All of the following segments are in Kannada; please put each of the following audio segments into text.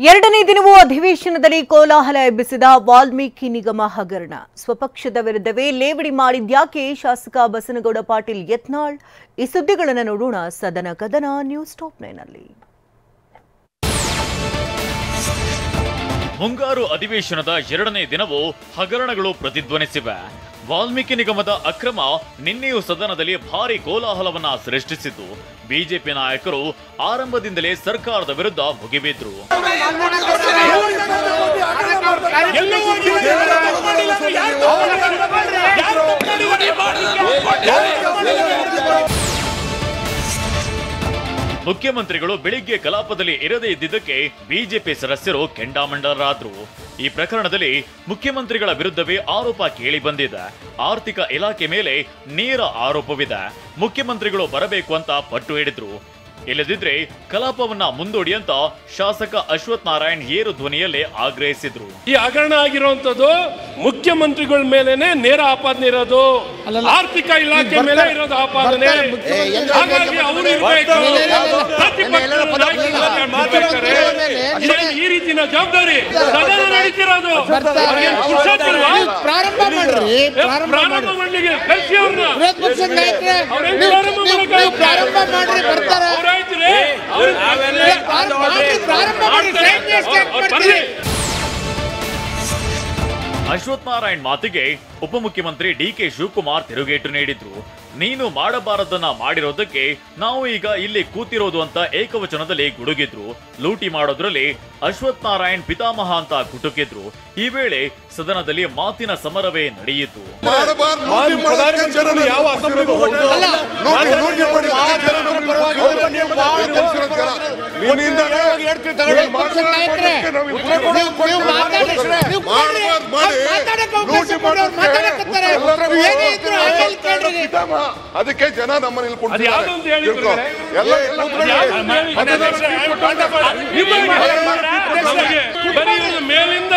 ಎರಡನೇ ದಿನವೂ ಅಧಿವೇಶನದಲ್ಲಿ ಕೋಲಾಹಲ ಎಬ್ಬಿಸಿದ ವಾಲ್ಮೀಕಿ ನಿಗಮ ಹಗರಣ. ಸ್ವಪಕ್ಷದ ವಿರುದ್ಧವೇ ಲೇವಡಿ ಮಾಡಿದ್ಯಾಕೆ ಶಾಸಕ ಬಸನಗೌಡ ಪಾಟೀಲ್ ಯತ್ನಾಳ್? ಈ ಸುದ್ದಿಗಳನ್ನು ನೋಡೋಣ ಸದನ ಕದನ ನ್ಯೂಸ್ ಟಾಪ್ 9 ನಲ್ಲಿ. ಮುಂಗಾರು ಅಧಿವೇಶನದ ಎರಡನೇ ದಿನವೂ ಹಗರಣಗಳು ಪ್ರತಿಧ್ವನಿಸಿವೆ. ವಾಲ್ಮೀಕಿ ನಿಗಮದ ಅಕ್ರಮ ನಿನ್ನೆಯೂ ಸದನದಲ್ಲಿ ಭಾರಿ ಕೋಲಾಹಲವನ್ನ ಸೃಷ್ಟಿಸಿದ್ದು, ಬಿಜೆಪಿ ನಾಯಕರು ಆರಂಭದಿಂದಲೇ ಸರ್ಕಾರದ ವಿರುದ್ಧ ಮುಗಿಬಿದ್ರು. ಮುಖ್ಯಮಂತ್ರಿಗಳು ಬೆಳಿಗ್ಗೆ ಕಲಾಪದಲ್ಲಿ ಇರದೇ ಇದ್ದಿದ್ದಕ್ಕೆ ಬಿಜೆಪಿ ಸದಸ್ಯರು ಕೆಂಡಾಮಂಡಲರಾದ್ರು. ಈ ಪ್ರಕರಣದಲ್ಲಿ ಮುಖ್ಯಮಂತ್ರಿಗಳ ವಿರುದ್ಧವೇ ಆರೋಪ ಕೇಳಿ ಬಂದಿದೆ. ಆರ್ಥಿಕ ಇಲಾಖೆ ಮೇಲೆ ನೇರ ಆರೋಪವಿದೆ. ಮುಖ್ಯಮಂತ್ರಿಗಳು ಬರಬೇಕು ಅಂತ ಪಟ್ಟು ಹಿಡಿದ್ರು. ಇಲ್ಲದಿದ್ರೆ ಕಲಾಪವನ್ನ ಮುಂದೂಡಿ ಅಂತ ಶಾಸಕ ಅಶ್ವಥ್ ನಾರಾಯಣ್ ಏರು ಧ್ವನಿಯಲ್ಲೇ ಆಗ್ರಹಿಸಿದ್ರು. ಈ ಹಗರಣ ಆಗಿರುವಂತದ್ದು ಮುಖ್ಯಮಂತ್ರಿಗಳ ಮೇಲೆನೆ ನೇರ ಆಪಾದನೆ ಇರೋದು, ಆರ್ಥಿಕ ಇಲಾಖೆ ಮೇಲೆ ಇರೋದು ಆಪಾದನೆ. ಹಾಗಾಗಿ ಅವರು ಈ ರೀತಿನ ಜವಾಬ್ದಾರಿ ಸದನ ನಡೀತಿರೋದು. ಪ್ರಾರಂಭ ಮಾಡ್ಲಿಕ್ಕೆ ಕಳಿಸಿ ಅವ್ರನ್ನ ಅಶ್ವಥ್ ನಾರಾಯಣ್ ಮಾತಿಗೆ ಉಪಮುಖ್ಯಮಂತ್ರಿ ಡಿಕೆ ಶಿವಕುಮಾರ್ ತಿರುಗೇಟು ನೀಡಿದ್ರು. ನೀನು ಮಾಡಬಾರದನ್ನ ಮಾಡಿರೋದಕ್ಕೆ ನಾವು ಈಗ ಇಲ್ಲಿ ಕೂತಿರೋದು ಅಂತ ಏಕವಚನದಲ್ಲಿ ಗುಡುಗಿದ್ರು. ಲೂಟಿ ಮಾಡೋದ್ರಲ್ಲಿ ಅಶ್ವಥ್ ನಾರಾಯಣ್ ಪಿತಾಮಹ ಅಂತ ಕುಟುಕಿದ್ರು. ಈ ವೇಳೆ ಸದನದಲ್ಲಿ ಮಾತಿನ ಸಮರವೇ ನಡೆಯಿತು. ಅದಕ್ಕೆ ಜನ ನಮ್ಮಲ್ಲಿ ಮೇಲಿಂದ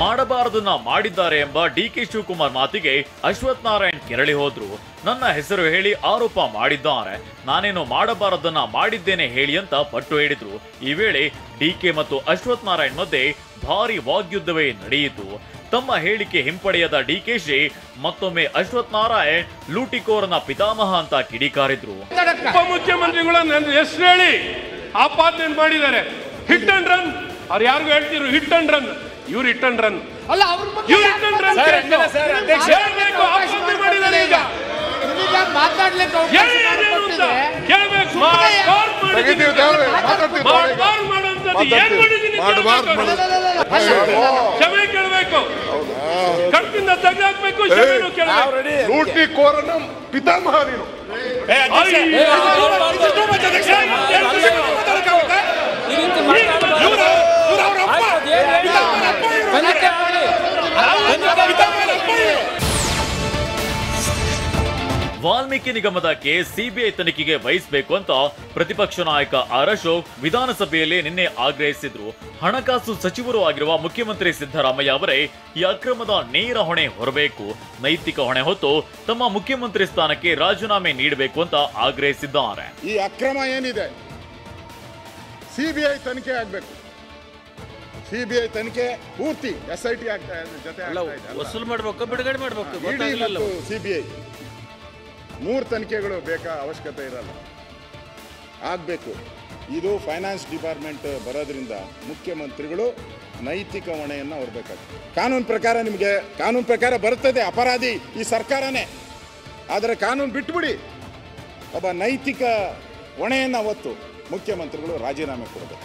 ಮಾಡಬಾರದನ್ನ ಮಾಡಿದ್ದಾರೆ ಎಂಬ ಡಿಕೆ ಶಿವಕುಮಾರ್ ಮಾತಿಗೆ ಅಶ್ವಥ್ ನಾರಾಯಣ್ ಕೆರಳಿ ಹೋದ್ರು. ನನ್ನ ಹೆಸರು ಹೇಳಿ ಆರೋಪ ಮಾಡಿದ್ದಾರೆ, ನಾನೇನು ಮಾಡಬಾರದನ್ನ ಮಾಡಿದ್ದೇನೆ ಹೇಳಿ ಅಂತ ಪಟ್ಟು ಹಿಡಿದ್ರು. ಈ ವೇಳೆ ಡಿಕೆ ಮತ್ತು ಅಶ್ವಥ್ ನಾರಾಯಣ್ ಮಧ್ಯೆ ಭಾರಿ ವಾಗ್ಯುದ್ಧವೇ ನಡೆಯಿತು. ತಮ್ಮ ಹೇಳಿಕೆ ಹಿಂಪಡೆಯದ ಡಿಕೆಶಿ ಮತ್ತೊಮ್ಮೆ ಅಶ್ವಥ್ ನಾರಾಯಣ್ ಲೂಟಿಕೋರನ ಪಿತಾಮಹ ಅಂತ ಕಿಡಿಕಾರಿದ್ರು. ಉಪಮುಖ್ಯಮಂತ್ರಿಗಳ ಹೆಸರು ಹೇಳಿ ಆಪಾದನೆ ಮಾಡಿದ್ದಾರೆ. Hit and run. ಅವ್ರು ಯಾರಿಗೂ ಹೇಳ್ತಿರು ಹಿಟ್ ಅಂಡ್ ರನ್, ಇವ್ರು ಹಿಟ್ ಅಂಡ್ ರನ್ ಅಲ್ಲ, ಕ್ಷಮೆ ಕೇಳಬೇಕು, ಕಟ್ಟಿಂದ ತೆಗೆದಾಕ್ಬೇಕು, ಲೂಟಿಕೋರನ ಪಿತಾಮಹ ನೀನು. ವಾಲ್ಮೀಕಿ ನಿಗಮದ ಕೇಸ್ ಸಿಬಿಐ ತನಿಖೆಗೆ ವಹಿಸಬೇಕು ಅಂತ ಪ್ರತಿಪಕ್ಷ ನಾಯಕ ಆರ್ ಅಶೋಕ್ ವಿಧಾನಸಭೆಯಲ್ಲಿ ನಿನ್ನೆ ಆಗ್ರಹಿಸಿದ್ರು. ಹಣಕಾಸು ಸಚಿವರು ಆಗಿರುವ ಮುಖ್ಯಮಂತ್ರಿ ಸಿದ್ದರಾಮಯ್ಯ ಅವರೇ ಈ ಅಕ್ರಮದ ನೇರ ಹೊಣೆ ಹೊರಬೇಕು, ನೈತಿಕ ಹೊಣೆ ಹೊತ್ತು ತಮ್ಮ ಮುಖ್ಯಮಂತ್ರಿ ಸ್ಥಾನಕ್ಕೆ ರಾಜೀನಾಮೆ ನೀಡಬೇಕು ಅಂತ ಆಗ್ರಹಿಸಿದ್ದಾರೆ. ಈ ಅಕ್ರಮ ಏನಿದೆ ಸಿಬಿಐ ತನಿಖೆ ಆಗ್ಬೇಕು. ಸಿಬಿಐ ತನಿಖೆ ಪೂರ್ತಿ SIT ಆಗ್ತಾ ಇದೆ, ಜೊತೆ ವಸೂಲು ಮಾಡಬೇಕು, ಬಿಡುಗಡೆ ಮಾಡಬೇಕು. ಸಿಬಿಐ 3 ತನಿಖೆಗಳು ಬೇಕಾ ಅವಶ್ಯಕತೆ ಇರಲ್ಲ, ಆಗಬೇಕು. ಇದು ಫೈನಾನ್ಸ್ ಡಿಪಾರ್ಟ್ಮೆಂಟ್ ಬರೋದ್ರಿಂದ ಮುಖ್ಯಮಂತ್ರಿಗಳು ನೈತಿಕ ಹೊಣೆಯನ್ನು ಹೊರಬೇಕಾಗ್ತದೆ. ಕಾನೂನು ಪ್ರಕಾರ ನಿಮಗೆ ಕಾನೂನು ಪ್ರಕಾರ ಬರ್ತದೆ, ಅಪರಾಧಿ ಈ ಸರ್ಕಾರನೇ. ಆದರೆ ಕಾನೂನು ಬಿಟ್ಬಿಡಿ, ಒಬ್ಬ ನೈತಿಕ ಹೊಣೆಯನ್ನು ಹೊತ್ತು ಮುಖ್ಯಮಂತ್ರಿಗಳು ರಾಜೀನಾಮೆ ಕೊಡಬೇಕು.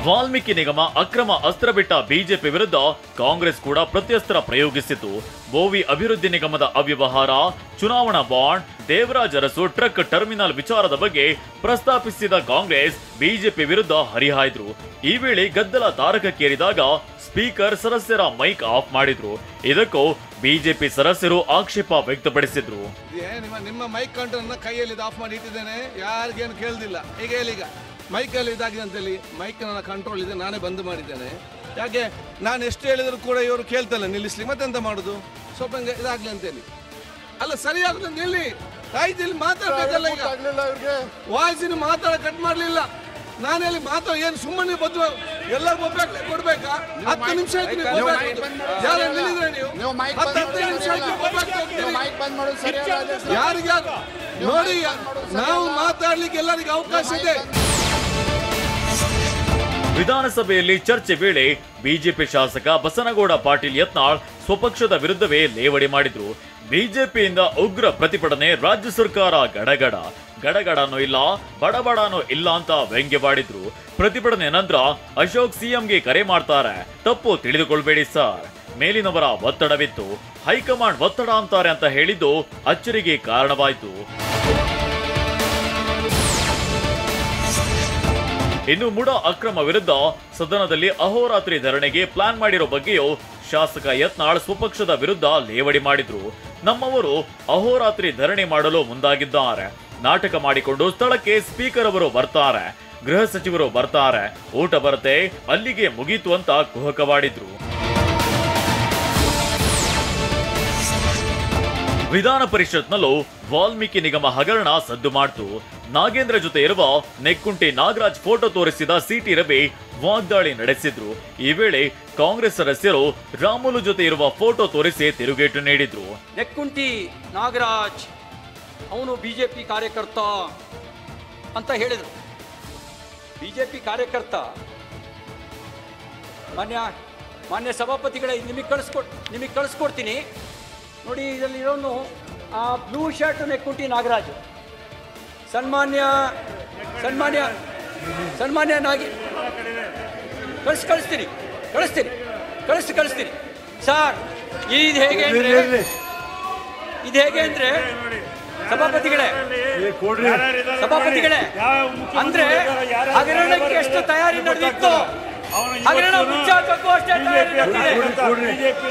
ವಾಲ್ಮೀಕಿ ನಿಗಮ ಅಕ್ರಮ ಅಸ್ತ್ರ ಬಿಟ್ಟ ಬಿಜೆಪಿ ವಿರುದ್ಧ ಕಾಂಗ್ರೆಸ್ ಕೂಡ ಪ್ರತ್ಯಸ್ತ್ರ ಪ್ರಯೋಗಿಸಿತು. ಬೋವಿ ಅಭಿವೃದ್ಧಿ ನಿಗಮದ ಅವ್ಯವಹಾರ, ಚುನಾವಣಾ bond, Devaraj Arasu truck terminal ವಿಚಾರದ ಬಗ್ಗೆ ಪ್ರಸ್ತಾಪಿಸಿದ ಕಾಂಗ್ರೆಸ್ ಬಿಜೆಪಿ ವಿರುದ್ಧ ಹರಿಹಾಯ್ದ್ರು. ಈ ವೇಳೆ ಗದ್ದಲ ತಾರಕಕ್ಕೇರಿದಾಗ ಸ್ಪೀಕರ್ ಸದಸ್ಯರ ಮೈಕ್ ಆಫ್ ಮಾಡಿದ್ರು. ಇದಕ್ಕೂ ಬಿಜೆಪಿ ಸದಸ್ಯರು ಆಕ್ಷೇಪ ವ್ಯಕ್ತಪಡಿಸಿದ್ರು. ನಿಮ್ಮ ಮೈಕ್ ಕಂಟ್ರೋಲ್ ಕೈಯಲ್ಲಿ ಆಫ್ ಮಾಡಿ ಇಟ್ಟಿದ್ದೇನೆ, ಯಾರಿಗೇನು ಕೇಳ್ದಿಲ್ಲ. ಈಗ ಮೈಕಲ್ಲಿ ಇದಾಗಿದೆ ಅಂತೇಳಿ ಮೈಕ್ ನನ್ನ ಕಂಟ್ರೋಲ್ ಇದೆ, ನಾನೇ ಬಂದ್ ಮಾಡಿದ್ದೇನೆ. ಯಾಕೆ ನಾನು ಎಷ್ಟು ಹೇಳಿದ್ರು ಕೂಡ ಇವರು ಕೇಳ್ತಲ್ಲ ನಿಲ್ಲಿಸ್ಲಿಕ್ಕೆ ಮತ್ತೆಂತ ಮಾಡೋದು ಸ್ವಲ್ಪ ಇದಾಗ್ಲಿ ಅಂತೇಳಿ ಅಲ್ಲ ಸರಿಯಾಗುತ್ತೆ ನಿಲ್ಲಿ ಆಯ್ತು ಇಲ್ಲಿ ಮಾತಾಡ್ಬೇಕಲ್ಲ ಈಗ ವಾಯ್ಸಿನ ಮಾತಾಡ ಕಟ್ ಮಾಡ್ಲಿಲ್ಲ ನಾನು ಹೇಳಿ ಮಾತಾಡ ಏನು ಸುಮ್ಮನೆ ಬದ್ದು ಎಲ್ಲ ಒಬ್ಬಾಗ್ಲೇ ಕೊಡ್ಬೇಕಾ 10 ನಿಮಿಷ ಯಾರಿಗಾರು ನೋಡಿ ನಾವು ಮಾತಾಡ್ಲಿಕ್ಕೆ ಎಲ್ಲರಿಗೂ ಅವಕಾಶ ಇದೆ. ವಿಧಾನಸಭೆಯಲ್ಲಿ ಚರ್ಚೆ ವೇಳೆ ಬಿಜೆಪಿ ಶಾಸಕ ಬಸನಗೌಡ ಪಾಟೀಲ್ ಯತ್ನಾಳ್ ಸ್ವಪಕ್ಷದ ವಿರುದ್ಧವೇ ಲೇವಡಿ ಮಾಡಿದ್ರು. ಬಿಜೆಪಿಯಿಂದ ಉಗ್ರ ಪ್ರತಿಭಟನೆ, ರಾಜ್ಯ ಸರ್ಕಾರ ಗಡಗಡನೂ ಇಲ್ಲ ಬಡಬಡನೂ ಇಲ್ಲ ಅಂತ ವ್ಯಂಗ್ಯವಾಡಿದ್ರು. ಪ್ರತಿಭಟನೆ ನಂತರ ಅಶೋಕ್ ಸಿಎಂಗೆ ಕರೆ ಮಾಡ್ತಾರೆ, ತಪ್ಪು ತಿಳಿದುಕೊಳ್ಬೇಡಿ ಸರ್, ಮೇಲಿನವರ ಒತ್ತಡವಿತ್ತು, ಹೈಕಮಾಂಡ್ ಒತ್ತಡ ಅಂತಾರೆ ಅಂತ ಹೇಳಿದ್ದು ಅಚ್ಚರಿಗೆ ಕಾರಣವಾಯಿತು. ಇನ್ನು ಮುಡಾ ಅಕ್ರಮ ವಿರುದ್ಧ ಸದನದಲ್ಲಿ ಅಹೋರಾತ್ರಿ ಧರಣಿಗೆ ಪ್ಲಾನ್ ಮಾಡಿರೋ ಬಗ್ಗೆಯೂ ಶಾಸಕ ಯತ್ನಾಳ್ ಸ್ವಪಕ್ಷದ ವಿರುದ್ಧ ಲೇವಡಿ ಮಾಡಿದ್ರು. ನಮ್ಮವರು ಅಹೋರಾತ್ರಿ ಧರಣಿ ಮಾಡಲು ಮುಂದಾಗಿದ್ದಾರೆ, ನಾಟಕ ಮಾಡಿಕೊಂಡು ಸ್ಥಳಕ್ಕೆ ಸ್ಪೀಕರ್ ಅವರು ಬರ್ತಾರೆ, ಗೃಹ ಸಚಿವರು ಬರ್ತಾರೆ, ಊಟ ಬರುತ್ತೆ, ಅಲ್ಲಿಗೆ ಮುಗೀತು ಅಂತ ಕುಹಕವಾಡಿದ್ರು. ವಿಧಾನ ಪರಿಷತ್ನಲ್ಲೂ ವಾಲ್ಮೀಕಿ ನಿಗಮ ಹಗರಣ ಸದ್ದು ಮಾಡ್ತು. ನಾಗೇಂದ್ರ ಜೊತೆ ಇರುವ ನೆಕ್ಕುಂಟಿ ನಾಗರಾಜ್ ಫೋಟೋ ತೋರಿಸಿದ ಸಿಟಿ ರವಿ ವಾಗ್ದಾಳಿ ನಡೆಸಿದ್ರು. ಈ ವೇಳೆ ಕಾಂಗ್ರೆಸ್ ಸದಸ್ಯರು ರಾಮುಲು ಜೊತೆ ಇರುವ ಫೋಟೋ ತೋರಿಸಿ ತಿರುಗೇಟು ನೀಡಿದ್ರು. ನೆಕ್ಕುಂಟಿ ನಾಗರಾಜ್ ಅವನು ಬಿಜೆಪಿ ಕಾರ್ಯಕರ್ತ ಅಂತ ಹೇಳಿದ್ರು. ಬಿಜೆಪಿ ಕಾರ್ಯಕರ್ತ ಮಾನ್ಯ ಸಭಾಪತಿಗಳೇ, ನಿಮಗೆ ಕಳಿಸ್ಕೊಡ್ತೀನಿ ನೋಡಿ. ಇದರಲ್ಲಿರೋನು ಆ ಬ್ಲೂ ಶರ್ಟ್ ನೆಕ್ಕುಂಟಿ ನಾಗರಾಜ್. ಸನ್ಮಾನ್ಯ ನಾಗಿ ಕಳಿಸ್ತೀನಿ ಸರ್. ಇದು ಹೇಗೆ ಅಂದ್ರೆ ಸಭಾಪತಿಗಳೇ ಅಂದ್ರೆ ಹಗರಣಕ್ಕೆ ಎಷ್ಟು ತಯಾರಿ ನಡೆದಿತ್ತು, ಹಗರಣ ಮುಚ್ಚಾಕಕ್ಕೂ ಅಷ್ಟೇ ತಯಾರಿ ನಡೆದಿದೆ.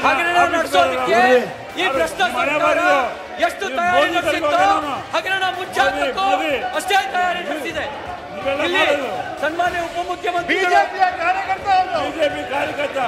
ಹಗರಣ ನಡೆಸೋದಕ್ಕೆ ಈ ಭ್ರಷ್ಟ ಸರ್ಕಾರ ಎಷ್ಟು ತಯಾರಿ ನಡೆಸಿತ್ತು, ಹಗರಣ ಮುಚ್ಚಾಕಕ್ಕೂ ಅಷ್ಟೇ ತಯಾರಿ ನಡೆಸಿದೆ. ಇಲ್ಲಿ ಸನ್ಮಾನ್ಯ ಉಪಮುಖ್ಯಮಂತ್ರಿ ಬಿಜೆಪಿ ಕಾರ್ಯಕರ್ತ